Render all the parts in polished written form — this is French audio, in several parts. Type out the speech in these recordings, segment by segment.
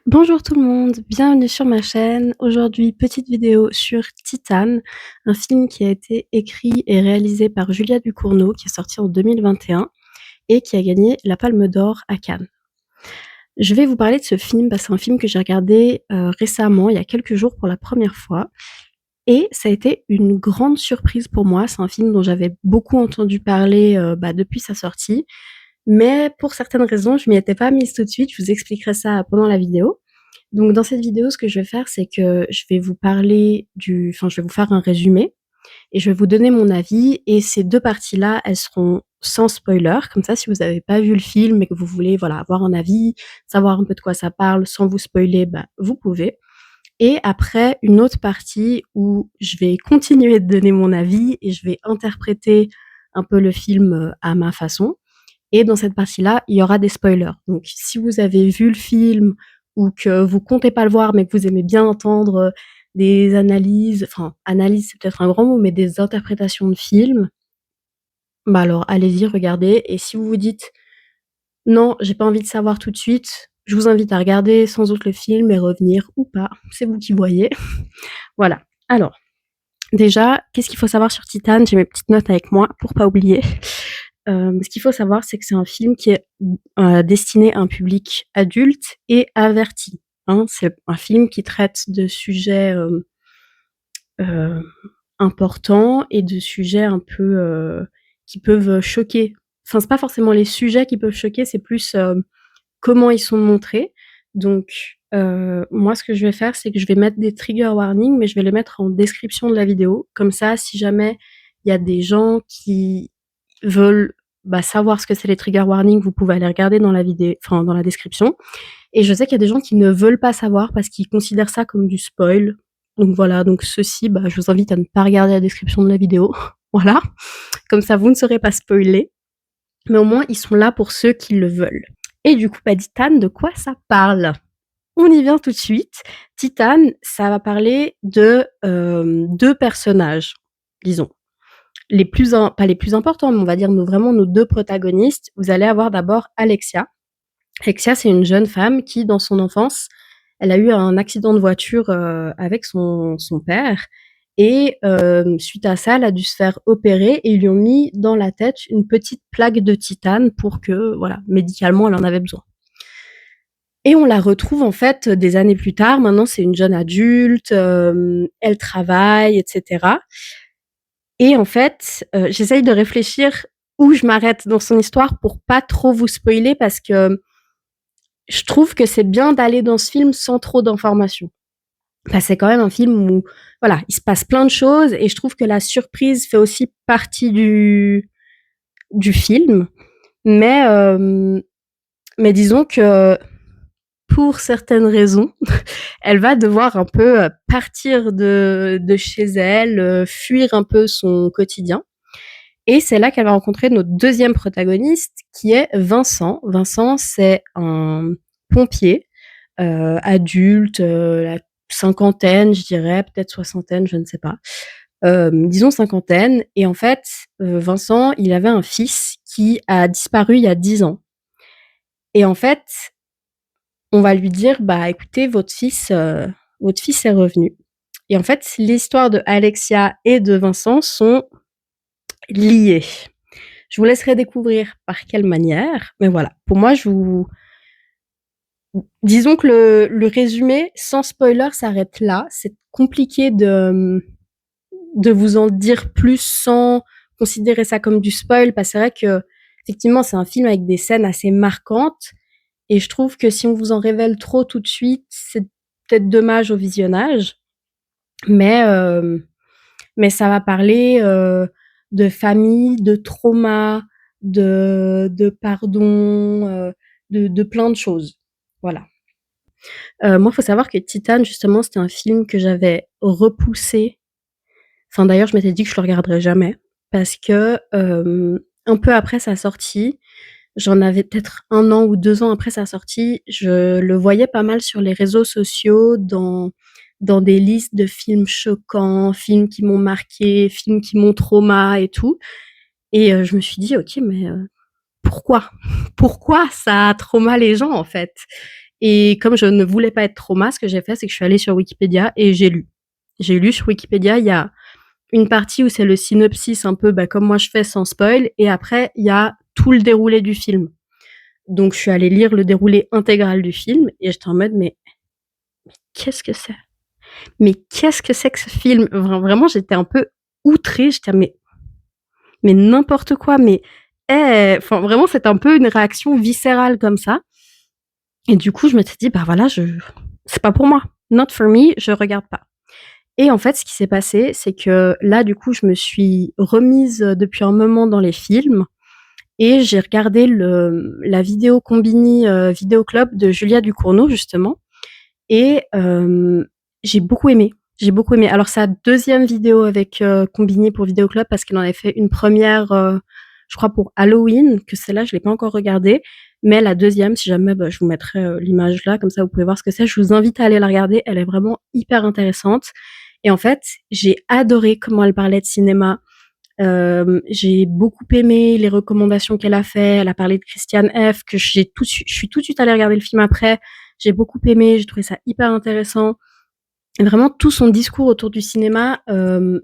Bonjour tout le monde, bienvenue sur ma chaîne. Aujourd'hui, petite vidéo sur Titane, un film qui a été écrit et réalisé par Julia Ducournau, qui est sorti en 2021 et qui a gagné la Palme d'Or à Cannes. Je vais vous parler de ce film parce que c'est un film que j'ai regardé récemment, il y a quelques jours pour la première fois. Et ça a été une grande surprise pour moi. C'est un film dont j'avais beaucoup entendu parler depuis sa sortie. Mais pour certaines raisons, je m'y étais pas mise tout de suite. Je vous expliquerai ça pendant la vidéo. Donc dans cette vidéo, ce que je vais faire, c'est que je vais vous parler je vais vous faire un résumé et je vais vous donner mon avis. Et ces deux parties-là, elles seront sans spoiler. Comme ça, si vous n'avez pas vu le film et que vous voulez avoir un avis, savoir un peu de quoi ça parle sans vous spoiler, vous pouvez. Et après, une autre partie où je vais continuer de donner mon avis et je vais interpréter un peu le film à ma façon. Et dans cette partie-là, il y aura des spoilers. Donc, si vous avez vu le film ou que vous comptez pas le voir, mais que vous aimez bien entendre des analyses, enfin, analyse, c'est peut-être un grand mot, mais des interprétations de films, alors allez-y, regardez. Et si vous vous dites non, j'ai pas envie de savoir tout de suite, je vous invite à regarder sans doute le film et revenir ou pas. C'est vous qui voyez. Voilà. Alors, déjà, qu'est-ce qu'il faut savoir sur Titane? J'ai mes petites notes avec moi pour pas oublier. Ce qu'il faut savoir, c'est que c'est un film qui est destiné à un public adulte et averti, hein. C'est un film qui traite de sujets euh, importants et de sujets un peu qui peuvent choquer. Enfin, c'est pas forcément les sujets qui peuvent choquer, c'est plus comment ils sont montrés. Donc, moi, ce que je vais faire, c'est que je vais mettre des trigger warnings, mais je vais les mettre en description de la vidéo. Comme ça, si jamais il y a des gens qui veulent savoir ce que c'est les trigger warnings, vous pouvez aller regarder dans la vidéo, enfin dans la description. Et je sais qu'il y a des gens qui ne veulent pas savoir parce qu'ils considèrent ça comme du spoil. Donc voilà, donc ceci, je vous invite à ne pas regarder la description de la vidéo. Voilà, comme ça vous ne serez pas spoilés. Mais au moins, ils sont là pour ceux qui le veulent. Et du coup, Titane, de quoi ça parle? On y vient tout de suite. Titane, ça va parler de deux personnages, disons. Pas les plus importants, mais on va dire vraiment nos deux protagonistes. Vous allez avoir d'abord Alexia. Alexia, c'est une jeune femme qui, dans son enfance, elle a eu un accident de voiture avec son père. Et suite à ça, elle a dû se faire opérer et ils lui ont mis dans la tête une petite plaque de titane pour que, voilà, médicalement, elle en avait besoin. Et on la retrouve en fait des années plus tard. Maintenant, c'est une jeune adulte, elle travaille, etc. Et en fait, j'essaye de réfléchir où je m'arrête dans son histoire pour pas trop vous spoiler parce que je trouve que c'est bien d'aller dans ce film sans trop d'informations. C'est quand même un film où, voilà, il se passe plein de choses et je trouve que la surprise fait aussi partie du film. Mais, mais disons que pour certaines raisons, elle va devoir un peu partir de chez elle, fuir un peu son quotidien. Et c'est là qu'elle va rencontrer notre deuxième protagoniste, qui est Vincent. Vincent, c'est un pompier adulte, la cinquantaine, je dirais, peut-être soixantaine, je ne sais pas. Disons cinquantaine. Et en fait, Vincent, il avait un fils qui a disparu il y a 10 ans. Et en fait, on va lui dire, écoutez, votre fils est revenu. Et en fait, l'histoire de Alexia et de Vincent sont liées. Je vous laisserai découvrir par quelle manière, mais voilà. Pour moi, disons que le résumé, sans spoiler, s'arrête là. C'est compliqué de vous en dire plus sans considérer ça comme du spoil, parce que c'est vrai que, effectivement, c'est un film avec des scènes assez marquantes, et je trouve que si on vous en révèle trop tout de suite, c'est peut-être dommage au visionnage. Mais, mais ça va parler de famille, de trauma, de pardon, de plein de choses. Voilà. Moi, il faut savoir que Titane, justement, c'était un film que j'avais repoussé. Enfin, d'ailleurs, je m'étais dit que je le regarderais jamais parce que un peu après sa sortie, j'en avais peut-être 1 an ou 2 ans après sa sortie, je le voyais pas mal sur les réseaux sociaux dans des listes de films choquants, films qui m'ont marqué, films qui m'ont trauma et tout. Et je me suis dit: «OK, mais pourquoi? Pourquoi ça trauma les gens, en fait?» et comme je ne voulais pas être trauma, ce que j'ai fait, c'est que je suis allée sur Wikipédia et j'ai lu. J'ai lu sur Wikipédia, il y a une partie où c'est le synopsis un peu comme moi je fais sans spoil, et après il y a tout le déroulé du film. Donc je suis allée lire le déroulé intégral du film et j'étais en mode mais qu'est-ce que c'est? Mais qu'est-ce que c'est que ce film? Vraiment, j'étais un peu outrée, j'étais mais n'importe quoi, mais enfin vraiment c'était un peu une réaction viscérale comme ça. Et du coup, je m'étais dit bah voilà, c'est pas pour moi. Not for me, je regarde pas. Et en fait, ce qui s'est passé, c'est que là, du coup, je me suis remise depuis un moment dans les films et j'ai regardé la vidéo Combini Vidéo Club de Julia Ducournau, justement. Et j'ai beaucoup aimé. J'ai beaucoup aimé. Alors, sa deuxième vidéo avec Combini pour Vidéo Club, parce qu'elle en avait fait une première, je crois, pour Halloween, que celle-là, je l'ai pas encore regardée. Mais la deuxième, si jamais, je vous mettrai l'image là, comme ça vous pouvez voir ce que c'est. Je vous invite à aller la regarder. Elle est vraiment hyper intéressante. Et en fait, j'ai adoré comment elle parlait de cinéma. J'ai beaucoup aimé les recommandations qu'elle a fait. Elle a parlé de Christiane F, que je suis tout de suite allée regarder le film après. J'ai beaucoup aimé, j'ai trouvé ça hyper intéressant. Et vraiment, tout son discours autour du cinéma,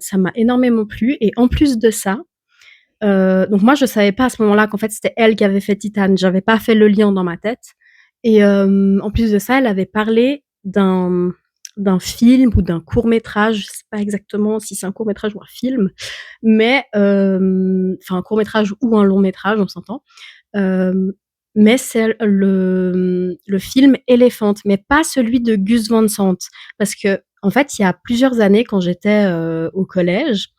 ça m'a énormément plu. Et en plus de ça, donc moi, je savais pas à ce moment-là qu'en fait, c'était elle qui avait fait Titane. J'avais pas fait le lien dans ma tête. Et en plus de ça, elle avait parlé d'un film ou d'un court-métrage, je sais pas exactement si c'est un court-métrage ou un film, mais enfin un court-métrage ou un long-métrage, on s'entend. Euh, mais c'est le film Elephant, mais pas celui de Gus Van Sant, parce que en fait, il y a plusieurs années, quand j'étais au collège,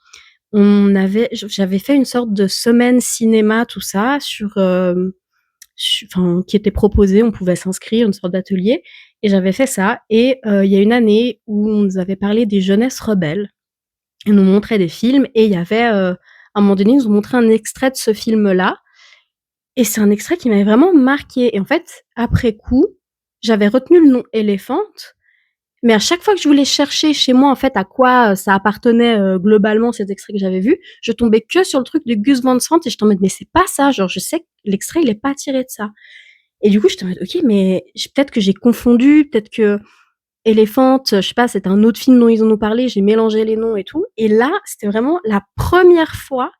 j'avais fait une sorte de semaine cinéma, tout ça, enfin, qui était proposé, on pouvait s'inscrire, une sorte d'atelier, et j'avais fait ça. Et il y a une année où on nous avait parlé des jeunesses rebelles, et nous montrait des films, et il y avait, à un moment donné, ils nous ont montré un extrait de ce film-là, et c'est un extrait qui m'avait vraiment marqué. Et en fait, après coup, j'avais retenu le nom Elephant, mais à chaque fois que je voulais chercher chez moi, en fait, à quoi ça appartenait globalement, cet extrait que j'avais vu, je tombais que sur le truc de Gus Van Sant, et je t'en mode, mais c'est pas ça, genre, je sais que l'extrait, il est pas tiré de ça. Et du coup, j'étais en mode, ok, mais peut-être que j'ai confondu, peut-être que Elephant, je sais pas, c'est un autre film dont ils en ont parlé, j'ai mélangé les noms et tout. Et là, c'était vraiment la première fois,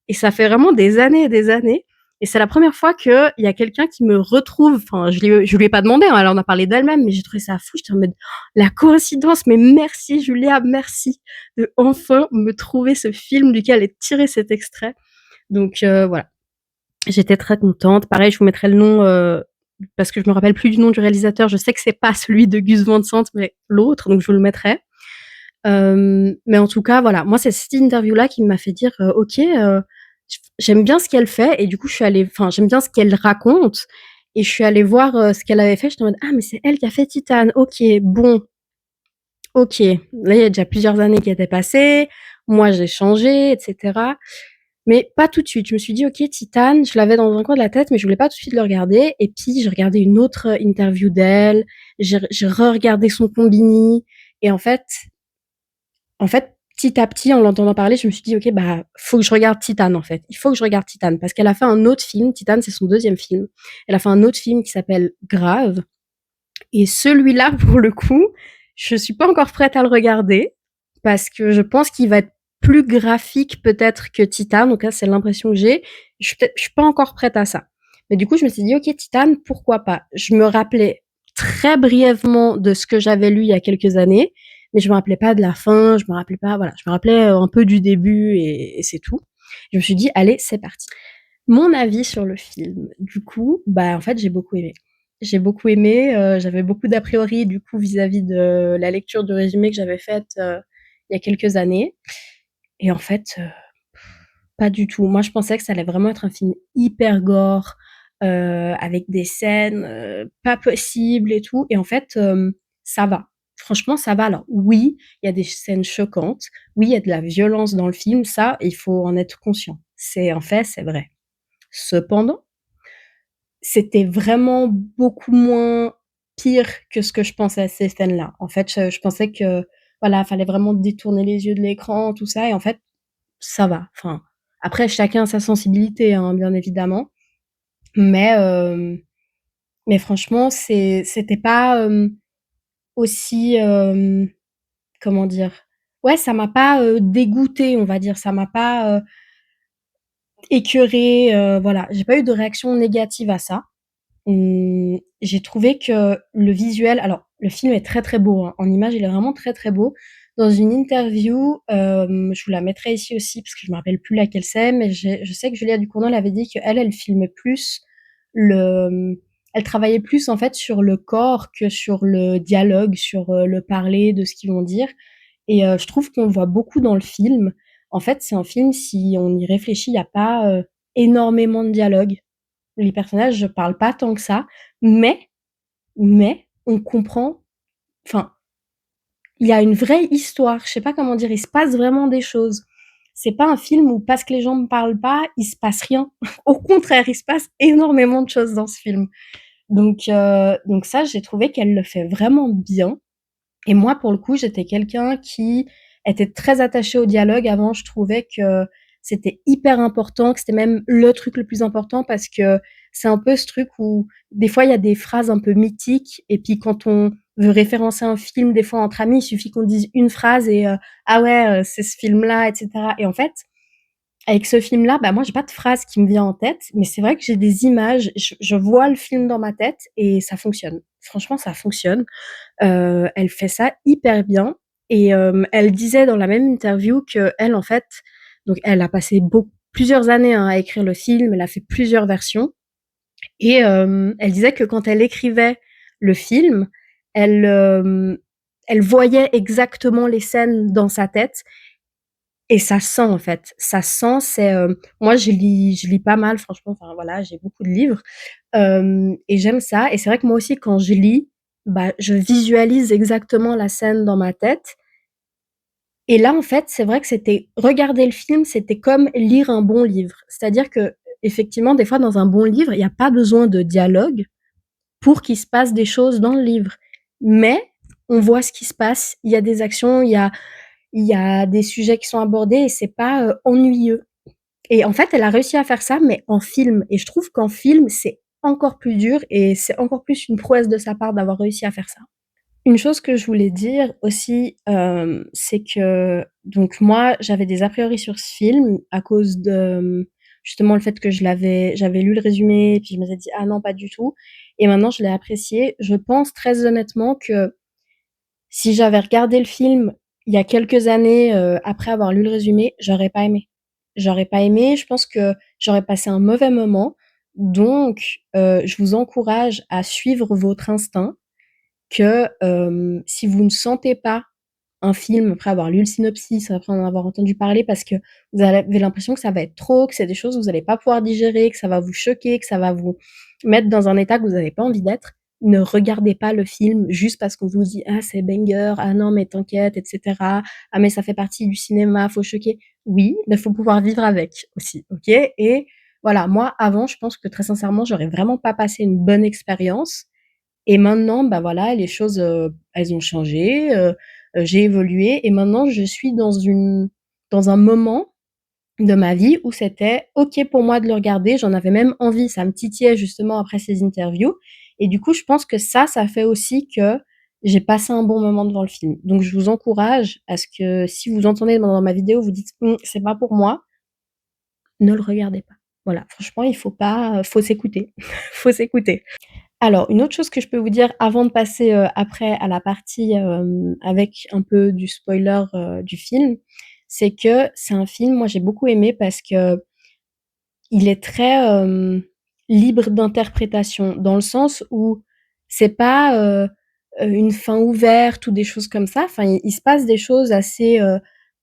et ça fait vraiment des années et des années, et c'est la première fois qu'il y a quelqu'un qui me retrouve, enfin, je lui ai pas demandé, hein, elle en a parlé d'elle-même, mais j'ai trouvé ça fou, j'étais en mode, oh, la coïncidence, mais merci Julia, merci de enfin me trouver ce film duquel est tiré cet extrait. Donc voilà, j'étais très contente. Pareil, je vous mettrai le nom parce que je me rappelle plus du nom du réalisateur. Je sais que c'est pas celui de Gus Van Sant, mais l'autre, donc je vous le mettrai. Mais en tout cas, voilà, moi c'est cette interview-là qui m'a fait dire, ok, j'aime bien ce qu'elle fait, et du coup je suis allée, enfin j'aime bien ce qu'elle raconte, et je suis allée voir ce qu'elle avait fait. J'étais en mode ah mais c'est elle qui a fait Titane. Ok, bon, ok. Là il y a déjà plusieurs années qui étaient passées. Moi j'ai changé, etc. Mais pas tout de suite. Je me suis dit, ok, Titane, je l'avais dans un coin de la tête, mais je voulais pas tout de suite le regarder. Et puis, j'ai regardé une autre interview d'elle. J'ai re-regardé son Combini. Et en fait, petit à petit, en l'entendant parler, je me suis dit, ok, faut que je regarde Titane, en fait. Il faut que je regarde Titane. Parce qu'elle a fait un autre film. Titane, c'est son deuxième film. Elle a fait un autre film qui s'appelle Grave. Et celui-là, pour le coup, je suis pas encore prête à le regarder. Parce que je pense qu'il va être plus graphique peut-être que Titane. Donc là, c'est l'impression que j'ai. Je suis pas encore prête à ça. Mais du coup, je me suis dit, ok, Titane, pourquoi pas? Je me rappelais très brièvement de ce que j'avais lu il y a quelques années, mais je me rappelais pas de la fin, je me rappelais pas, voilà, je me rappelais un peu du début, et c'est tout. Je me suis dit, allez, c'est parti. Mon avis sur le film, du coup, en fait, j'ai beaucoup aimé. J'ai beaucoup aimé, j'avais beaucoup d'a priori, du coup, vis-à-vis de la lecture du résumé que j'avais faite il y a quelques années. Et en fait, pas du tout. Moi, je pensais que ça allait vraiment être un film hyper gore, avec des scènes pas possibles et tout. Et en fait, ça va. Franchement, ça va. Alors oui, il y a des scènes choquantes. Oui, il y a de la violence dans le film. Ça, il faut en être conscient. C'est un fait, c'est vrai. Cependant, c'était vraiment beaucoup moins pire que ce que je pensais à ces scènes-là. En fait, je pensais que, voilà, fallait vraiment détourner les yeux de l'écran, tout ça, et en fait, ça va. Enfin, après, chacun a sa sensibilité, hein, bien évidemment, mais Mais franchement, c'était pas, aussi, comment dire? Ouais, ça m'a pas, dégoûtée, on va dire. Ça m'a pas, écœurée, voilà. J'ai pas eu de réaction négative à ça. J'ai trouvé que le visuel alors le film est très, très beau, hein. En images, il est vraiment très, très beau. Dans une interview, je vous la mettrai ici aussi parce que je me rappelle plus laquelle c'est, mais je sais que Julia Ducournau elle avait dit qu'elle, elle filmait plus le, elle travaillait plus en fait sur le corps que sur le dialogue, sur, le parler de ce qu'ils vont dire et je trouve qu'on le voit beaucoup dans le film. En fait, c'est un film, si on y réfléchit, il y a pas, énormément de dialogue. Les personnages parlent pas tant que ça, mais on comprend enfin, il y a une vraie histoire, je sais pas comment dire, il se passe vraiment des choses. C'est pas un film où parce que les gens ne parlent pas, il se passe rien. Au contraire, il se passe énormément de choses dans ce film. Donc ça, j'ai trouvé qu'elle le fait vraiment bien et moi, pour le coup, j'étais quelqu'un qui était très attaché au dialogue. Avant, je trouvais que c'était hyper important, que c'était même le truc le plus important parce que c'est un peu ce truc où des fois il y a des phrases un peu mythiques et puis quand on veut référencer un film, des fois entre amis, il suffit qu'on dise une phrase et ah ouais, c'est ce film-là, etc. Et en fait, avec ce film-là, bah moi j'ai pas de phrase qui me vient en tête, mais c'est vrai que j'ai des images, je vois le film dans ma tête et ça fonctionne. Franchement, ça fonctionne. Elle fait ça hyper bien et elle disait dans la même interview qu'elle, en fait, donc elle a passé plusieurs années, hein, à écrire le film, elle a fait plusieurs versions et elle disait que quand elle écrivait le film, elle, elle voyait exactement les scènes dans sa tête et ça sent, en fait. Ça sent, c'est, moi je lis pas mal franchement, enfin voilà, j'ai beaucoup de livres, et j'aime ça et c'est vrai que moi aussi quand je lis, bah, je visualise exactement la scène dans ma tête et là, en fait, c'est vrai que c'était regarder le film, c'était comme lire un bon livre. C'est-à-dire qu'effectivement, des fois, dans un bon livre, il y a pas besoin de dialogue pour qu'il se passe des choses dans le livre. Mais on voit ce qui se passe, il y a des actions, il y a des sujets qui sont abordés et c'est pas, ennuyeux. Et en fait, elle a réussi à faire ça, mais en film. Et je trouve qu'en film, c'est encore plus dur et c'est encore plus une prouesse de sa part d'avoir réussi à faire ça. Une chose que je voulais dire aussi, c'est que donc moi, j'avais des a priori sur ce film à cause de, justement le fait que j'avais lu le résumé et puis je m'étais dit: «Ah non, pas du tout» et maintenant je l'ai apprécié. Je pense très honnêtement que si j'avais regardé le film il y a quelques années, après avoir lu le résumé, j'aurais pas aimé. J'aurais pas aimé, je pense que j'aurais passé un mauvais moment. Donc je vous encourage à suivre votre instinct que, si vous ne sentez pas un film après avoir lu le synopsis, après en avoir entendu parler parce que vous avez l'impression que ça va être trop, que c'est des choses que vous allez pas pouvoir digérer, que ça va vous choquer, que ça va vous mettre dans un état que vous avez pas envie d'être, ne regardez pas le film juste parce qu'on vous dit: «Ah c'est banger, ah non mais t'inquiète» et cetera. «Ah mais ça fait partie du cinéma, faut choquer». Oui, mais faut pouvoir vivre avec aussi, OK? Et voilà, moi avant, je pense que très sincèrement, j'aurais vraiment pas passé une bonne expérience et maintenant, bah, voilà, les choses, elles ont changé, j'ai évolué et maintenant je suis dans un moment de ma vie où c'était OK pour moi de le regarder. J'en avais même envie, ça me titillait justement après ces interviews et du coup, je pense que ça fait aussi que j'ai passé un bon moment devant le film. Donc je vous encourage à ce que si vous entendez dans ma vidéo, vous dites: c'est pas pour moi», ne le regardez pas. Voilà, franchement, il faut pas, faut s'écouter, faut s'écouter. Alors, une autre chose que je peux vous dire avant de passer, après à la partie, avec un peu du spoiler, du film, c'est que c'est un film, moi j'ai beaucoup aimé parce qu'il est très, libre d'interprétation. Dans le sens où c'est pas, une fin ouverte ou des choses comme ça. Enfin, il se passe des choses assez,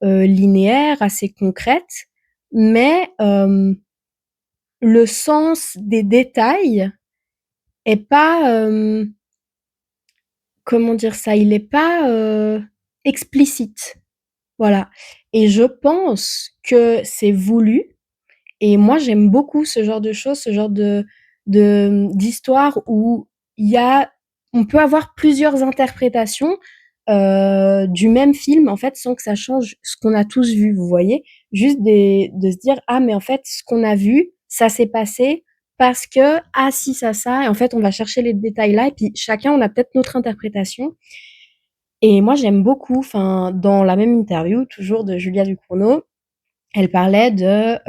linéaires, assez concrètes, mais, le sens des détails est pas, comment dire ça? Il est pas, explicite, voilà et je pense que c'est voulu et moi j'aime beaucoup ce genre de choses, ce genre d'histoire où il y a on peut avoir plusieurs interprétations, du même film, en fait, sans que ça change ce qu'on a tous vu, vous voyez? Juste de se dire: «Ah mais en fait, ce qu'on a vu, ça s'est passé parce que ah si ça et en fait on va chercher les détails là et puis chacun on a peut-être notre interprétation et moi j'aime beaucoup, enfin dans la même interview toujours de Julia Ducournau, elle parlait de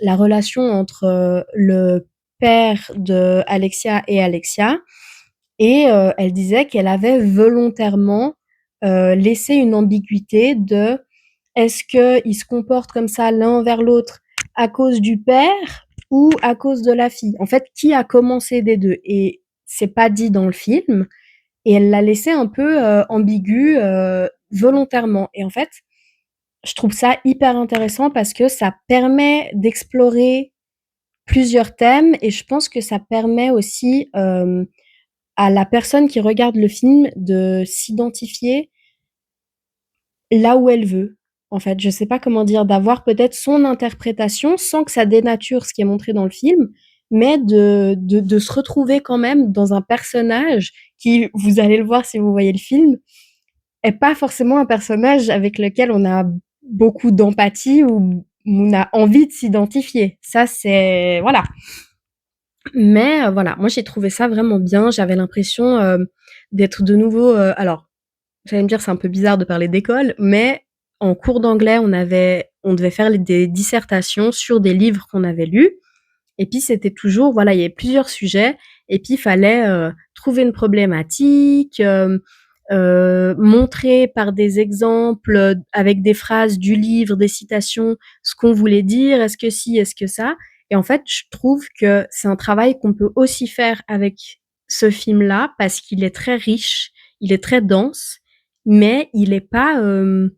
la relation entre le père de Alexia et Alexia et elle disait qu'elle avait volontairement laissé une ambiguïté de est-ce qu'ils se comportent comme ça l'un envers l'autre à cause du père ou à cause de la fille? En fait, qui a commencé des deux? Et c'est pas dit dans le film. Et elle l'a laissé un peu ambigu volontairement. Et en fait, je trouve ça hyper intéressant parce que ça permet d'explorer plusieurs thèmes et je pense que ça permet aussi à la personne qui regarde le film de s'identifier là où elle veut. En fait, je sais pas comment dire, d'avoir peut-être son interprétation sans que ça dénature ce qui est montré dans le film, mais de se retrouver quand même dans un personnage qui, vous allez le voir si vous voyez le film, est pas forcément un personnage avec lequel on a beaucoup d'empathie ou on a envie de s'identifier. Ça, c'est voilà. Mais voilà, moi j'ai trouvé ça vraiment bien. J'avais l'impression d'être de nouveau. Alors, vous allez me dire, c'est un peu bizarre de parler d'école, mais en cours d'anglais, on devait faire des dissertations sur des livres qu'on avait lus. Et puis c'était toujours, voilà, il y avait plusieurs sujets, et puis il fallait trouver une problématique, montrer par des exemples, avec des phrases du livre, des citations, ce qu'on voulait dire, est-ce que si, est-ce que ça. Et en fait, je trouve que c'est un travail qu'on peut aussi faire avec ce film-là, parce qu'il est très riche, il est très dense, mais il est pas in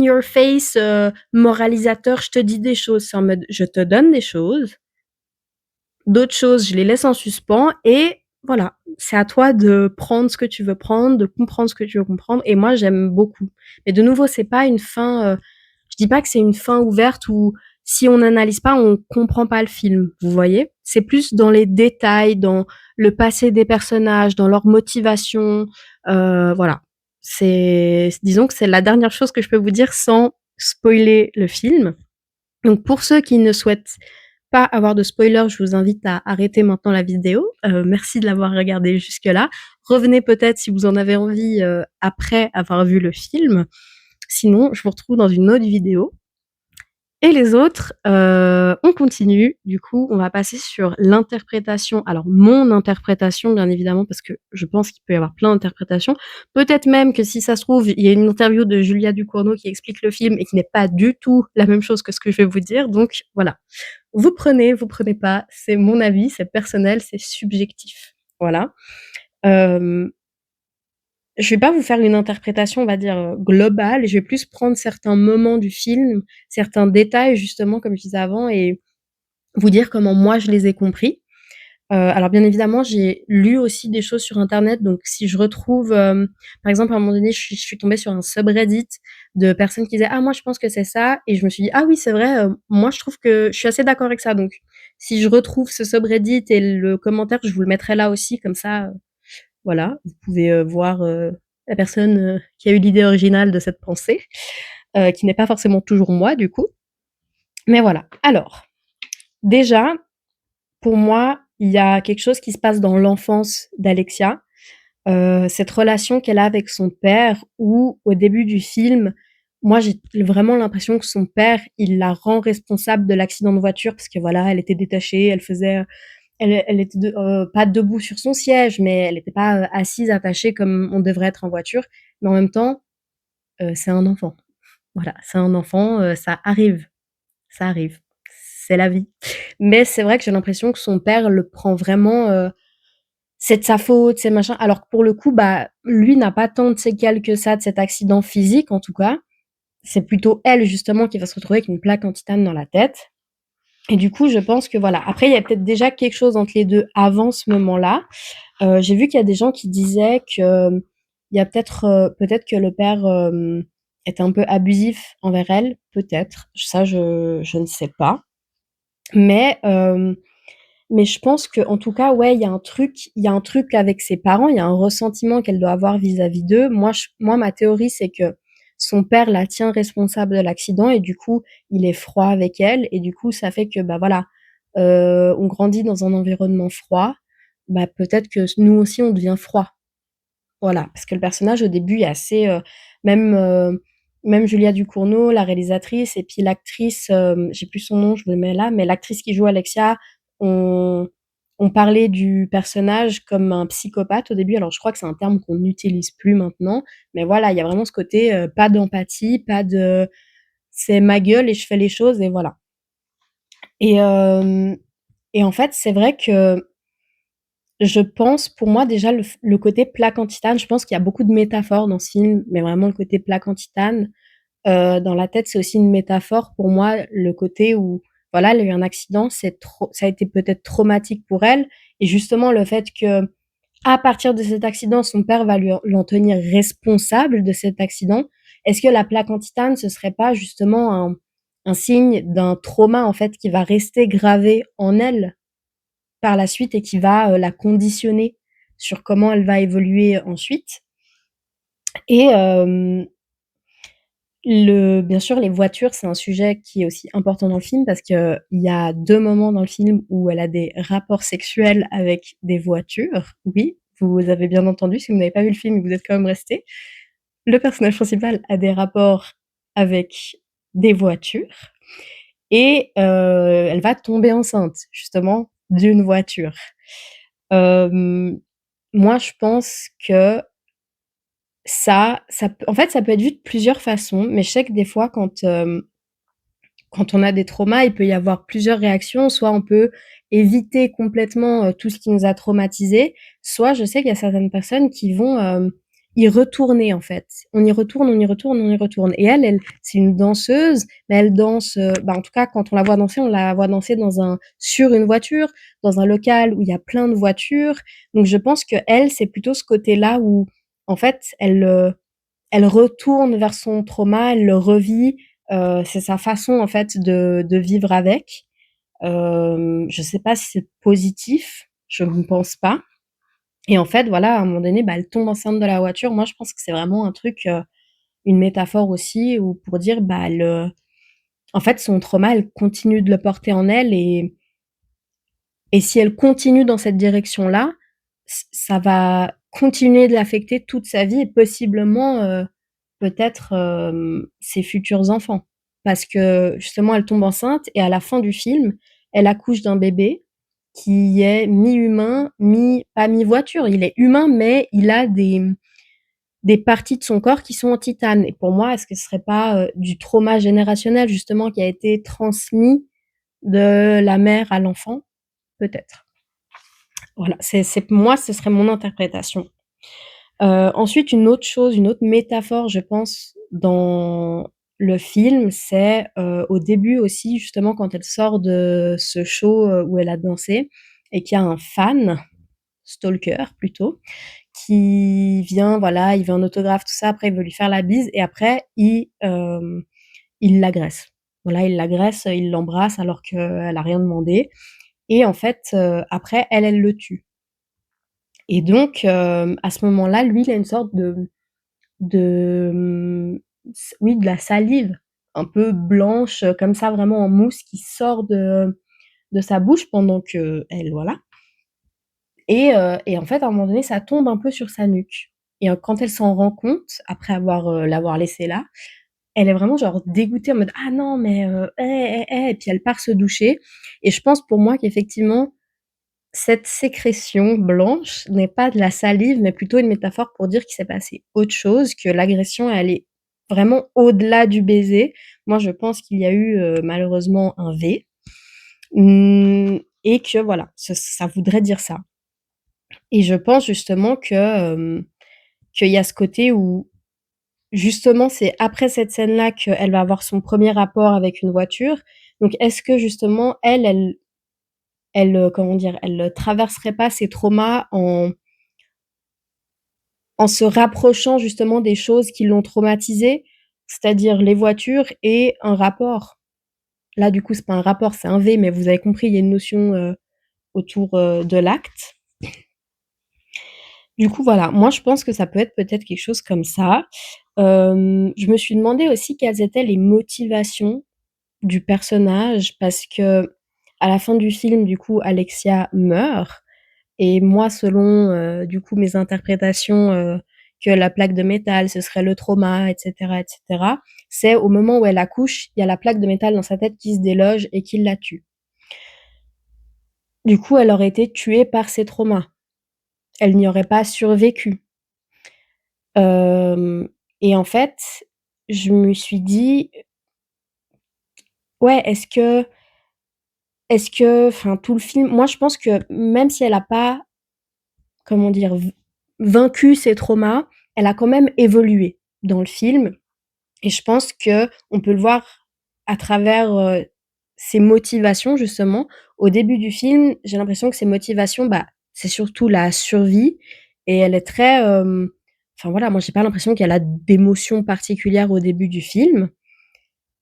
your face, moralisateur, je te dis des choses. C'est en mode, je te donne des choses, d'autres choses, je les laisse en suspens et voilà. C'est à toi de prendre ce que tu veux prendre, de comprendre ce que tu veux comprendre. Et moi, j'aime beaucoup. Mais de nouveau, c'est pas une fin, je dis pas que c'est une fin ouverte où si on n'analyse pas, on comprend pas le film. Vous voyez? C'est plus dans les détails, dans le passé des personnages, dans leur motivation, voilà. Disons que c'est la dernière chose que je peux vous dire sans spoiler le film. Donc pour ceux qui ne souhaitent pas avoir de spoiler, je vous invite à arrêter maintenant la vidéo. Merci de l'avoir regardé jusque-là. Revenez peut-être si vous en avez envie après avoir vu le film. Sinon, je vous retrouve dans une autre vidéo. Et les autres, on continue. Du coup, on va passer sur l'interprétation. Alors, mon interprétation, bien évidemment, parce que je pense qu'il peut y avoir plein d'interprétations. Peut-être même que si ça se trouve, il y a une interview de Julia Ducournau qui explique le film et qui n'est pas du tout la même chose que ce que je vais vous dire. Donc, voilà. Vous prenez pas. C'est mon avis, c'est personnel, c'est subjectif. Voilà. Je vais pas vous faire une interprétation, on va dire, globale. Je vais plus prendre certains moments du film, certains détails, justement, comme je disais avant, et vous dire comment moi je les ai compris. Alors bien évidemment, j'ai lu aussi des choses sur internet, donc si je retrouve, par exemple, à un moment donné, je suis tombée sur un subreddit de personnes qui disaient: «Ah moi je pense que c'est ça» et je me suis dit: «Ah oui c'est vrai, moi je trouve que je suis assez d'accord avec ça», donc si je retrouve ce subreddit et le commentaire, je vous le mettrai là aussi, comme ça, voilà, vous pouvez voir la personne qui a eu l'idée originale de cette pensée, qui n'est pas forcément toujours moi du coup. Mais voilà. Alors, déjà, pour moi, il y a quelque chose qui se passe dans l'enfance d'Alexia, cette relation qu'elle a avec son père où, au début du film, moi j'ai vraiment l'impression que son père, il la rend responsable de l'accident de voiture parce que voilà, elle était détachée, elle était pas debout sur son siège, mais elle n'était pas assise, attachée comme on devrait être en voiture. Mais en même temps, c'est un enfant. Voilà, c'est un enfant, ça arrive, ça arrive. C'est la vie. Mais c'est vrai que j'ai l'impression que son père le prend vraiment, c'est de sa faute, c'est machin. Alors que pour le coup, bah, lui n'a pas tant de séquelles que ça de cet accident physique, en tout cas. C'est plutôt elle, justement, qui va se retrouver avec une plaque en titane dans la tête. Et du coup, je pense que voilà. Après, il y a peut-être déjà quelque chose entre les deux avant ce moment-là. J'ai vu qu'il y a des gens qui disaient que il y a peut-être que le père est un peu abusif envers elle, peut-être. Ça, je ne sais pas. Mais je pense que en tout cas, ouais, il y a un truc avec ses parents, il y a un ressentiment qu'elle doit avoir vis-à-vis d'eux. Moi, ma théorie, c'est que son père la tient responsable de l'accident et du coup, il est froid avec elle et du coup, ça fait que, bah, voilà, on grandit dans un environnement froid, bah, peut-être que nous aussi on devient froid. Voilà, parce que le personnage au début est assez, même, même Julia Ducournau, la réalisatrice et puis l'actrice, j'ai plus son nom, je le mets là, mais l'actrice qui joue Alexia, ont ont parlé du personnage comme un psychopathe au début. Alors je crois que c'est un terme qu'on n'utilise plus maintenant, mais voilà, il y a vraiment ce côté, pas d'empathie, pas de c'est ma gueule et je fais les choses et voilà. Et hem et en fait, c'est vrai que je pense, pour moi, déjà, le côté plaque en titane, je pense qu'il y a beaucoup de métaphores dans ce film, mais vraiment le côté plaque en titane, dans la tête, c'est aussi une métaphore pour moi, le côté où, voilà, elle a eu un accident, ça a été peut-être traumatique pour elle et justement le fait que à partir de cet accident, son père va l'en tenir responsable de cet accident. Est-ce que la plaque en titane, ce serait pas justement un signe d'un trauma, en fait, qui va rester gravé en elle? Par la suite et qui va, la conditionner sur comment elle va évoluer ensuite et bien sûr, les voitures, c'est un sujet qui est aussi important dans le film parce qu'il y a 2 moments dans le film où elle a des rapports sexuels avec des voitures. Oui, vous avez bien entendu, si vous n'avez pas vu le film, vous êtes quand même restés. Le personnage principal a des rapports avec des voitures et elle va tomber enceinte, justement, d'une voiture. Hem, Moi, je pense que ça peut en fait, ça peut être vu de plusieurs façons, mais je sais que des fois quand on a des traumas, il peut y avoir plusieurs réactions. Soit on peut éviter complètement, tout ce qui nous a traumatisés, soit je sais qu'il y a certaines personnes qui vont, y retourner en fait. On y retourne, on y retourne, on y retourne et elle, c'est une danseuse, mais elle danse, bah, en tout cas quand on la voit danser, on la voit danser sur une voiture, dans un local où il y a plein de voitures. Donc je pense qu'elle, c'est plutôt ce côté-là où en fait elle retourne vers son trauma, elle le revit, c'est sa façon en fait de vivre avec. Je sais pas si c'est positif, je ne pense pas et en fait, voilà, à un moment donné, bah, elle tombe enceinte de la voiture. Moi, je pense que c'est vraiment un truc, une métaphore aussi ou pour dire, bah, en fait, son trauma, elle continue de le porter en elle et si elle continue dans cette direction-là, ça va continuer de l'affecter toute sa vie et possiblement, peut-être, ses futurs enfants. Parce que justement, elle tombe enceinte et à la fin du film, elle accouche d'un bébé qui est mi-humain, pas mi-voiture. Il est humain, mais il a des parties de son corps qui sont en titane. Et pour moi, est-ce que ce serait pas, du trauma générationnel justement qui a été transmis de la mère à l'enfant? Peut-être. Voilà, c'est moi, ce serait mon interprétation. Ensuite, une autre chose, une autre métaphore, je pense, dans le film, c'est, au début aussi, justement, quand elle sort de ce show, où elle a dansé et qu'il y a un fan, stalker plutôt, qui vient, voilà, il veut un autographe, tout ça, après il veut lui faire la bise et après il l'agresse. Voilà, il l'agresse, il l'embrasse alors qu'elle a rien demandé et en fait, après elle le tue. Et donc, à ce moment-là, lui, il a une sorte de, oui, de la salive un peu blanche, comme ça, vraiment en mousse qui sort de sa bouche pendant qu'elle voilà et en fait, à un moment donné, ça tombe un peu sur sa nuque et quand elle s'en rend compte, après l'avoir laissé là, elle est vraiment genre dégoûtée en mode: «Ah non mais et puis elle part se doucher et je pense pour moi qu'effectivement cette sécrétion blanche n'est pas de la salive, mais plutôt une métaphore pour dire qu'il s'est passé autre chose, que l'agression est allée vraiment au-delà du baiser. Moi, je pense qu'il y a eu, malheureusement un V, et que voilà, ça voudrait dire ça. Et je pense justement qu'il y a ce côté où justement c'est après cette scène-là qu'elle va avoir son premier rapport avec une voiture. Donc est-ce que justement comment dire? Elle traverserait pas ses traumas en se rapprochant justement des choses qui l'ont traumatisée, c'est-à-dire les voitures et un rapport. Là, du coup, c'est pas un rapport, c'est un V, mais vous avez compris, il y a une notion, autour, de l'acte. Du coup, voilà, moi, je pense que ça peut être peut-être quelque chose comme ça. Je me suis demandé aussi quelles étaient les motivations du personnage parce qu'à la fin du film, du coup, Alexia meurt et moi, selon, du coup, mes interprétations, que la plaque de métal, ce serait le trauma et cetera, c'est au moment où elle accouche, il y a la plaque de métal dans sa tête qui se déloge et qui la tue. Du coup, elle aurait été tuée par ses traumas. Elle n'y aurait pas survécu. Hem et en fait, je me suis dit: «Ouais, est-ce que enfin, tout le film» moi, je pense que même si elle a pas, comment dire? Vaincu ses traumas, elle a quand même évolué dans le film et je pense qu'on peut le voir à travers, ses motivations justement. Au début du film, j'ai l'impression que ses motivations, bah, c'est surtout la survie et elle est très, enfin voilà, moi j'ai pas l'impression qu'elle a d'émotions particulières au début du film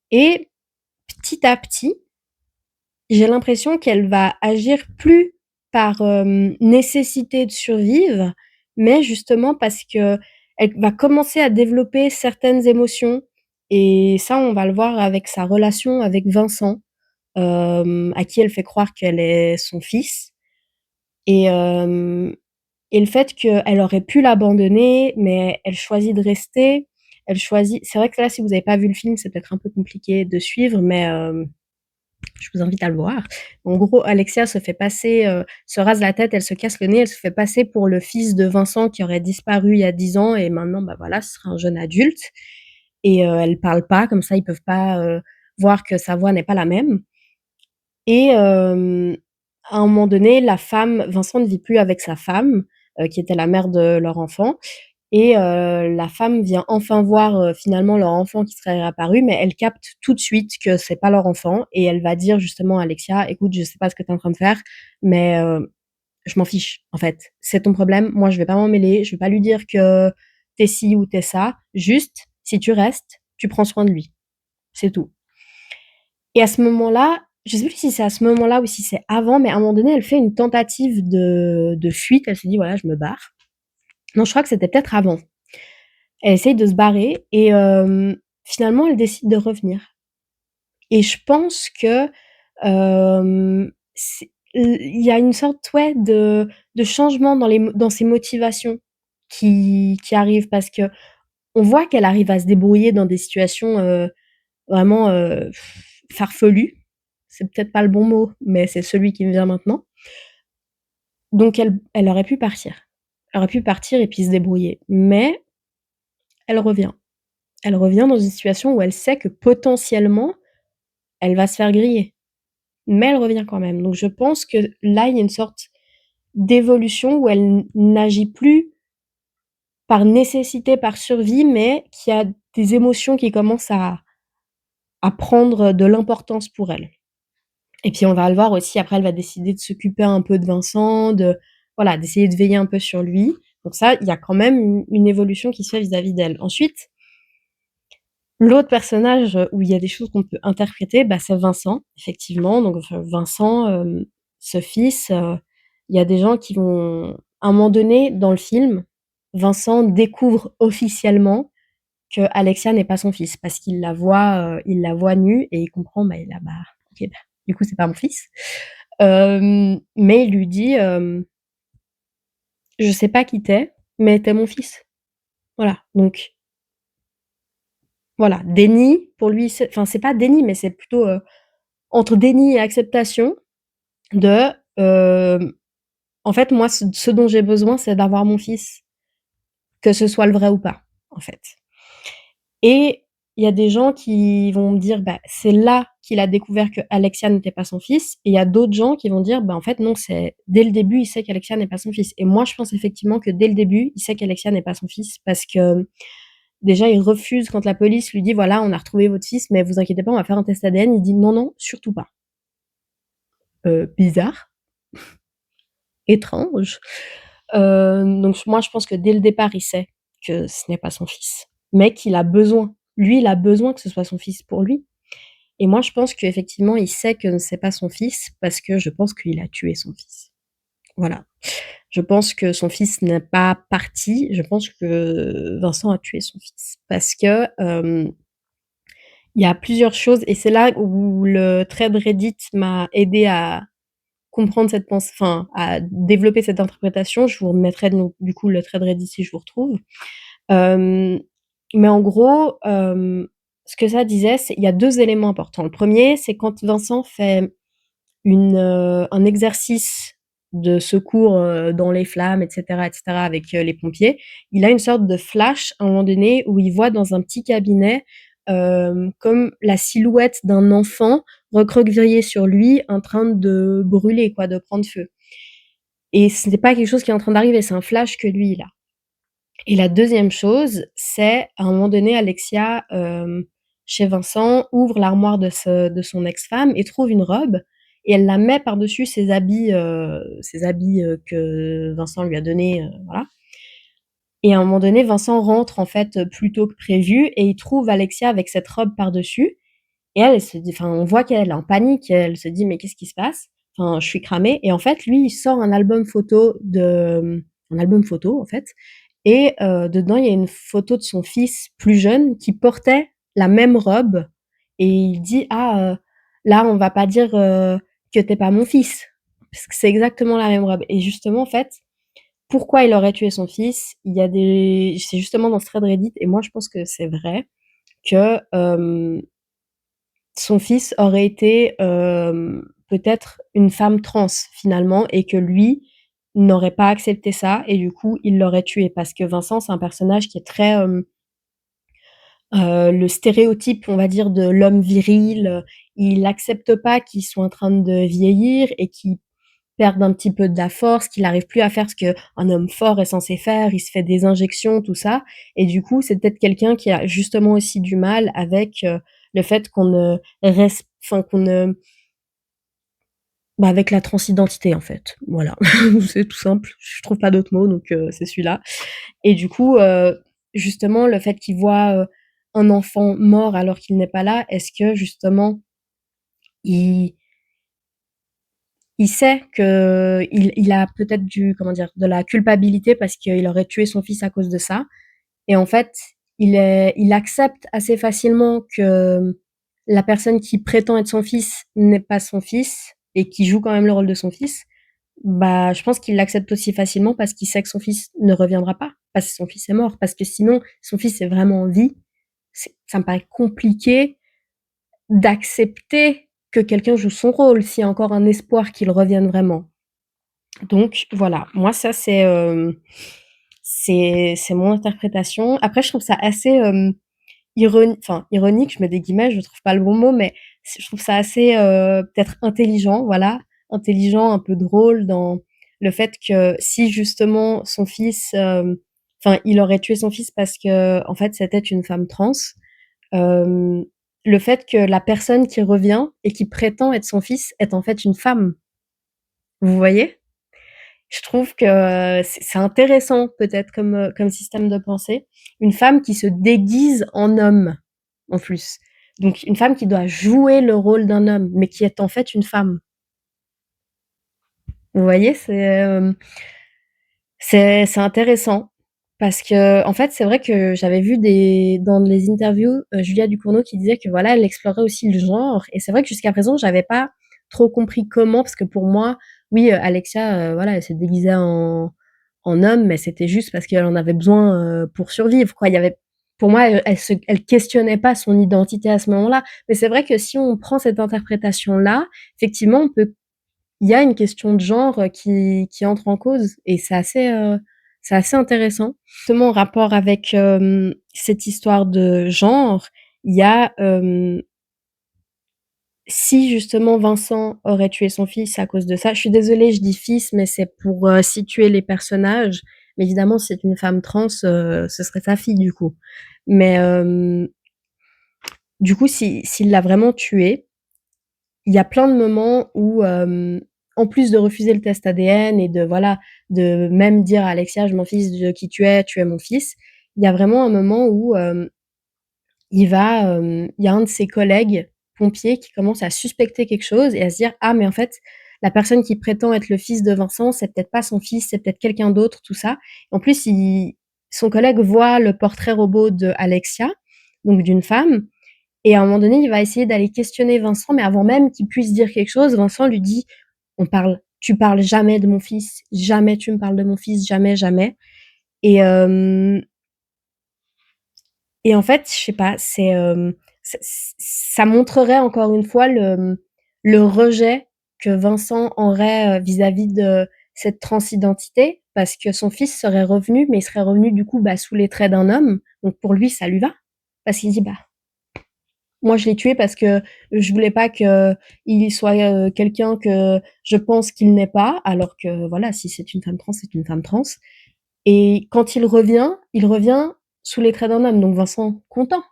et petit à petit, j'ai l'impression qu'elle va agir plus par, nécessité de survivre, mais justement parce qu'elle va commencer à développer certaines émotions et ça, on va le voir avec sa relation avec Vincent, à qui elle fait croire qu'elle est son fils et hem et le fait qu'elle aurait pu l'abandonner, mais elle choisit de rester. Elle choisit c'est vrai que là, si vous avez pas vu le film, c'est peut-être un peu compliqué de suivre, mais je vous invite à le voir. En gros, Alexia se fait passer, se rase la tête, elle se casse le nez, elle se fait passer pour le fils de Vincent qui aurait disparu il y a 10 ans et maintenant, bah, voilà, ce sera un jeune adulte et elle parle pas, comme ça ils peuvent pas, voir que sa voix n'est pas la même et à un moment donné, la femme Vincent ne vit plus avec sa femme, qui était la mère de leur enfant et la femme vient enfin voir, finalement leur enfant qui serait réapparu, mais elle capte tout de suite que c'est pas leur enfant et elle va dire justement à Alexia: «Écoute, je sais pas ce que tu es en train de faire, mais je m'en fiche, en fait. C'est ton problème, moi je vais pas m'en mêler, je vais pas lui dire que tu es ci ou tu es ça. Juste, si tu restes, tu prends soin de lui, c'est tout». Et à ce moment-là, je sais plus si c'est à ce moment-là ou si c'est avant, mais à un moment donné, elle fait une tentative de fuite. Elle se dit: «Voilà, je me barre». Non, je crois que c'était peut-être avant. Elle essaye de se barrer et finalement, elle décide de revenir et je pense que, c'est il y a une sorte, ouais, de changement dans ses motivations qui arrive parce qu'on voit qu'elle arrive à se débrouiller dans des situations, vraiment, farfelues. C'est peut-être pas le bon mot, mais c'est celui qui me vient maintenant. Donc elle aurait pu partir. Elle aurait pu partir et puis se débrouiller, mais elle revient. Elle revient dans une situation où elle sait que potentiellement, elle va se faire griller, mais elle revient quand même. Donc je pense que là, il y a une sorte d'évolution où elle n'agit plus par nécessité, par survie, mais qu'il y a des émotions qui commencent à prendre de l'importance pour elle. Et puis on va le voir aussi, après elle va décider de s'occuper un peu de Vincent, de voilà, d'essayer de veiller un peu sur lui. Donc ça, il y a quand même une évolution qui se fait vis-à-vis d'elle. Ensuite, l'autre personnage, où il y a des choses qu'on peut interpréter, bah, c'est Vincent, effectivement. Donc Vincent, ce fils, il y a des gens qui vont à un moment donné dans le film, Vincent découvre officiellement que Alexia n'est pas son fils parce il la voit nue et il comprend, bah, il a bah, OK, bah, du coup, c'est pas mon fils. Mais il lui dit, «Je sais pas qui tu es, mais tu es mon fils». Voilà, donc voilà, déni pour lui, c'est pas déni, mais c'est plutôt, entre déni et acceptation de, en fait, moi, ce dont j'ai besoin, c'est d'avoir mon fils, que ce soit le vrai ou pas, en fait. Et il y a des gens qui vont me dire: «Bah, c'est là qu'il a découvert que Alexia n'était pas son fils» et il y a d'autres gens qui vont dire: «Bah, en fait, non, c'est dès le début, il sait qu'Alexia n'est pas son fils» et moi, je pense effectivement que dès le début, il sait qu'Alexia n'est pas son fils parce que, déjà, il refuse quand la police lui dit: «Voilà, on a retrouvé votre fils, mais vous inquiétez pas, on va faire un test ADN». Il dit: «Non, non, surtout pas». Bizarre, étrange. Donc moi, je pense que dès le départ, il sait que ce n'est pas son fils, mais qu'il a besoin. Lui, il a besoin que ce soit son fils pour lui. Et moi, je pense qu'effectivement, il sait que c'est pas son fils parce que je pense qu'il a tué son fils. Voilà. Je pense que son fils n'est pas parti, je pense que Vincent a tué son fils. Parce que, il y a plusieurs choses et c'est là où le thread Reddit m'a aidé à comprendre cette pensée, enfin, à développer cette interprétation. Je vous remettrai donc du coup le thread Reddit si je vous retrouve. Euh, mais en gros, ce que ça disait, c'est il y a deux éléments importants. Le premier, c'est quand Vincent fait un exercice de secours dans les flammes, etc., avec les pompiers, il a une sorte de flash à un moment donné où il voit dans un petit cabinet comme la silhouette d'un enfant recroquevillé sur lui en train de brûler, quoi, de prendre feu. Et ce n'est pas quelque chose qui est en train d'arriver, c'est un flash que lui, il a. Et la deuxième chose, c'est à un moment donné, Alexia, chez Vincent, ouvre l'armoire de son ex-femme et trouve une robe et elle la met par-dessus ses habits que Vincent lui a donnés, voilà. Et à un moment donné, Vincent rentre en fait plus tôt que prévu et il trouve Alexia avec cette robe par-dessus. Et elle se dit, enfin, on voit qu'elle est en panique, elle se dit, mais qu'est-ce qui se passe? Enfin, je suis cramée. Et en fait, lui, il sort un album photo, en fait. Et dedans, il y a une photo de son fils plus jeune qui portait la même robe. Et il dit, là, on va pas dire que t'es pas mon fils. Parce que c'est exactement la même robe. Et justement, en fait, pourquoi il aurait tué son fils? C'est justement dans ce thread Reddit, et moi, je pense que c'est vrai, que son fils aurait été peut-être une femme trans finalement et que lui n'aurait pas accepté ça et du coup il l'aurait tué parce que Vincent c'est un personnage qui est très le stéréotype on va dire de l'homme viril, il n'accepte pas qu'il soit en train de vieillir et qu'il perde un petit peu de la force, qu'il n'arrive plus à faire ce qu'un homme fort est censé faire, il se fait des injections, tout ça. Et du coup, c'est peut-être quelqu'un qui a justement aussi du mal avec le fait qu'on ne reste, enfin qu'on ne, bah avec la transidentité en fait. Voilà, c'est tout simple. Je trouve pas d'autres mots, donc c'est celui-là. Et du coup, justement, le fait qu'il voit un enfant mort alors qu'il n'est pas là, est-ce que justement il il sait que il a peut-être comment dire, de la culpabilité parce qu'il aurait tué son fils à cause de ça. Et en fait, il accepte assez facilement que la personne qui prétend être son fils n'est pas son fils et qui joue quand même le rôle de son fils. Bah, je pense qu'il l'accepte aussi facilement parce qu'il sait que son fils ne reviendra pas, parce que son fils est mort, parce que sinon, son fils est vraiment en vie. Ça me paraît compliqué d'accepter que quelqu'un joue son rôle s'il y a encore un espoir qu'il revienne vraiment. Donc voilà, moi ça c'est mon interprétation. Après je trouve ça assez ironique, je mets des guillemets, je trouve pas le bon mot, mais je trouve ça assez peut-être intelligent, voilà, intelligent, un peu drôle dans le fait que si justement son fils, enfin il aurait tué son fils parce que en fait c'était une femme trans, euh, le fait que la personne qui revient et qui prétend être son fils est en fait une femme. Vous voyez? Je trouve que c'est intéressant peut-être comme système de pensée. Une femme qui se déguise en homme, en plus. Donc une femme qui doit jouer le rôle d'un homme, mais qui est en fait une femme. Vous voyez, c'est intéressant parce que en fait, c'est vrai que j'avais vu dans les interviews Julia Ducournau qui disait que voilà, elle explorait aussi le genre et c'est vrai que jusqu'à présent, j'avais pas trop compris comment parce que pour moi, oui, Alexia voilà, elle s'est déguisée en homme, mais c'était juste parce qu'elle en avait besoin pour survivre quoi. Il y avait pour moi, elle questionnait pas son identité à ce moment-là, mais c'est vrai que si on prend cette interprétation-là, effectivement, il y a une question de genre qui entre en cause et c'est assez intéressant. Justement, en rapport avec cette histoire de genre, il y a si justement Vincent aurait tué son fils à cause de ça. Je suis désolée, je dis fils, mais c'est pour situer les personnages. Mais évidemment, si c'est une femme trans, ce serait sa fille du coup. Mais du coup, s'il l'a vraiment tué, il y a plein de moments où, en plus de refuser le test ADN et de voilà, de même dire à Alexia, je m'en fiche de qui tu es mon fils. Il y a vraiment un moment où il y a un de ses collègues pompiers qui commence à suspecter quelque chose et à se dire ah mais en fait la personne qui prétend être le fils de Vincent, c'est peut-être pas son fils, c'est peut-être quelqu'un d'autre, tout ça. En plus, son collègue voit le portrait robot de Alexia, donc d'une femme, et à un moment donné, il va essayer d'aller questionner Vincent, mais avant même qu'il puisse dire quelque chose, Vincent lui dit, tu parles jamais de mon fils, jamais tu me parles de mon fils, jamais, jamais. Et, et en fait, je sais pas, ça montrerait encore une fois le rejet que Vincent aurait vis-à-vis de cette transidentité, parce que son fils serait revenu, mais il serait revenu du coup sous les traits d'un homme. Donc pour lui, ça lui va, parce qu'il dit moi je l'ai tué parce que je voulais pas que il soit quelqu'un que je pense qu'il n'est pas, alors que voilà, si c'est une femme trans, c'est une femme trans. Et quand il revient sous les traits d'un homme. Donc Vincent, content.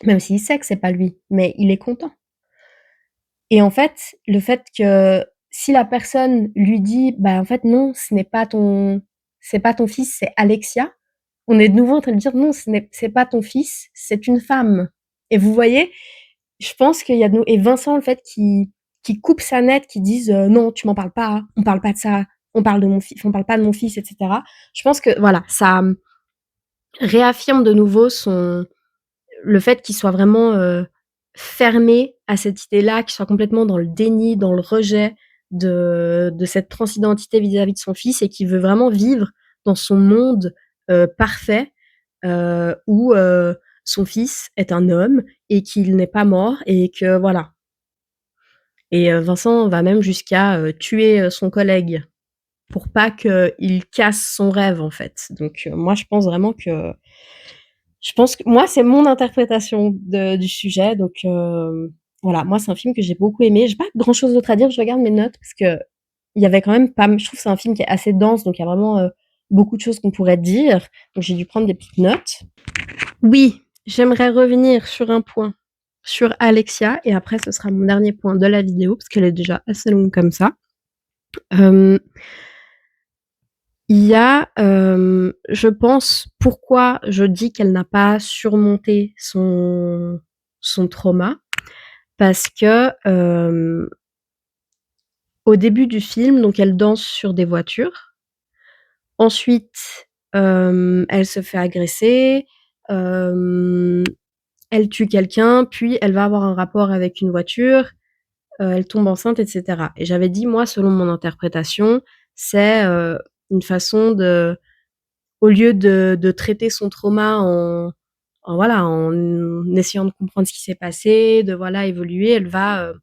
Même s'il sait que c'est pas lui, mais il est content. Et en fait, le fait que si la personne lui dit, en fait, non, c'est pas ton fils, c'est Alexia, on est de nouveau en train de dire, non, c'est pas ton fils, c'est une femme. Et vous voyez, je pense qu'il y a de nous, et Vincent, le fait qui coupe sa net, qui dise, non, tu m'en parles pas, hein, on parle pas de ça, on parle de mon fils, on parle pas de mon fils, etc. Je pense que, voilà, ça réaffirme de nouveau le fait qu'il soit vraiment fermé à cette idée-là, qu'il soit complètement dans le déni, dans le rejet de cette transidentité vis-à-vis de son fils et qu'il veut vraiment vivre dans son monde parfait où son fils est un homme et qu'il n'est pas mort et que voilà. Et Vincent va même jusqu'à tuer son collègue pour pas qu'il casse son rêve en fait. Donc moi je pense vraiment que moi, c'est mon interprétation du sujet. Donc, voilà, moi, c'est un film que j'ai beaucoup aimé. J'ai pas grand chose d'autre à dire. Je regarde mes notes parce que il y avait quand même pas. Je trouve que c'est un film qui est assez dense, donc il y a vraiment beaucoup de choses qu'on pourrait dire. Donc, j'ai dû prendre des petites notes. Oui, j'aimerais revenir sur un point sur Alexia et après, ce sera mon dernier point de la vidéo parce qu'elle est déjà assez longue comme ça. Il y a, je pense, pourquoi je dis qu'elle n'a pas surmonté son trauma, parce que au début du film, donc elle danse sur des voitures. Ensuite, elle se fait agresser, elle tue quelqu'un, puis elle va avoir un rapport avec une voiture, elle tombe enceinte, etc. Et j'avais dit, moi, selon mon interprétation, c'est une façon au lieu de traiter son trauma en essayant de comprendre ce qui s'est passé, de voilà évoluer, elle va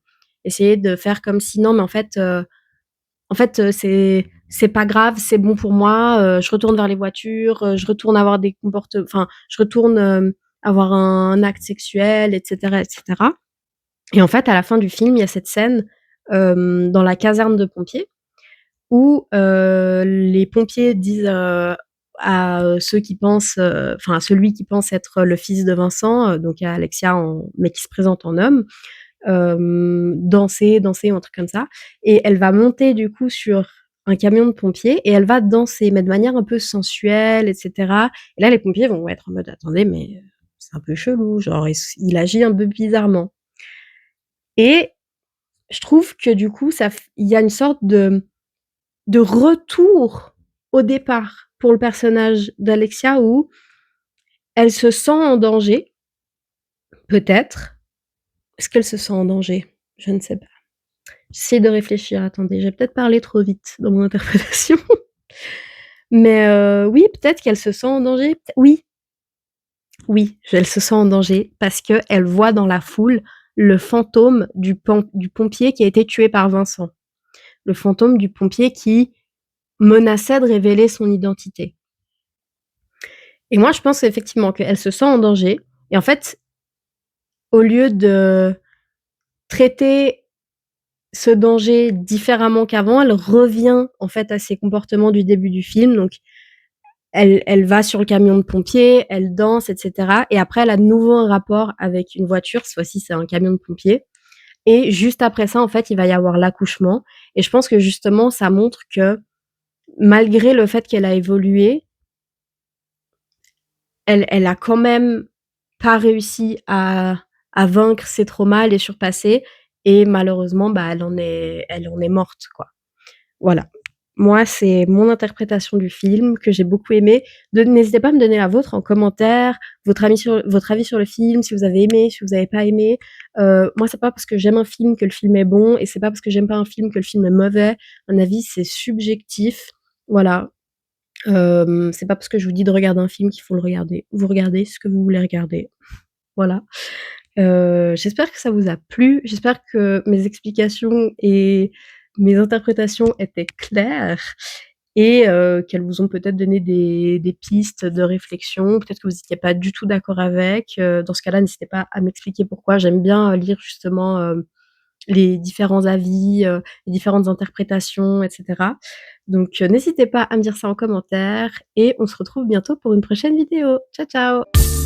essayer de faire comme si non, mais en fait c'est pas grave, c'est bon pour moi, je retourne vers les voitures, je retourne avoir des comportements, enfin je retourne avoir un acte sexuel, etc., etc. Et en fait, à la fin du film, il y a cette scène dans la caserne de pompiers où les pompiers disent à ceux qui pensent, à celui qui pense être le fils de Vincent, donc à Alexia, mais qui se présente en homme, danser, un truc comme ça. Et elle va monter du coup sur un camion de pompiers et elle va danser, mais de manière un peu sensuelle, etc. Et là, les pompiers vont être en mode attendez, mais c'est un peu chelou, genre il agit un peu bizarrement. Et je trouve que du coup, il y a une sorte de retour au départ pour le personnage d'Alexia où elle se sent en danger, peut-être. Est-ce qu'elle se sent en danger? Je ne sais pas. J'essaie de réfléchir. Attendez, j'ai peut-être parlé trop vite dans mon interprétation. Mais oui, peut-être qu'elle se sent en danger. Oui, elle se sent en danger parce qu'elle voit dans la foule le fantôme du pompier qui a été tué par Vincent. Le fantôme du pompier qui menaçait de révéler son identité. Et moi, je pense effectivement qu'elle se sent en danger. Et en fait, au lieu de traiter ce danger différemment qu'avant, elle revient en fait à ses comportements du début du film. Donc, elle va sur le camion de pompiers, elle danse, etc. Et après, elle a de nouveau un rapport avec une voiture. Cette fois-ci, c'est un camion de pompiers. Et juste après ça, en fait, il va y avoir l'accouchement. Et je pense que justement, ça montre que malgré le fait qu'elle a évolué, elle a quand même pas réussi à vaincre ses traumas, à les surpasser. et malheureusement, bah, elle en est morte, quoi. Voilà. Moi, c'est mon interprétation du film que j'ai beaucoup aimé. N'hésitez pas à me donner la vôtre en commentaire, votre avis sur le film, si vous avez aimé, si vous n'avez pas aimé. Moi, c'est pas parce que j'aime un film que le film est bon, et c'est pas parce que j'aime pas un film que le film est mauvais. Un avis, c'est subjectif. Voilà. C'est pas parce que je vous dis de regarder un film qu'il faut le regarder. Vous regardez ce que vous voulez regarder. Voilà. J'espère que ça vous a plu. J'espère que mes explications et mes interprétations étaient claires et qu'elles vous ont peut-être donné des pistes de réflexion. Peut-être que vous n'étiez pas du tout d'accord avec. Dans ce cas-là, n'hésitez pas à m'expliquer pourquoi. J'aime bien lire justement les différents avis, les différentes interprétations, et cetera. Donc n'hésitez pas à me dire ça en commentaire et on se retrouve bientôt pour une prochaine vidéo. Ciao, ciao!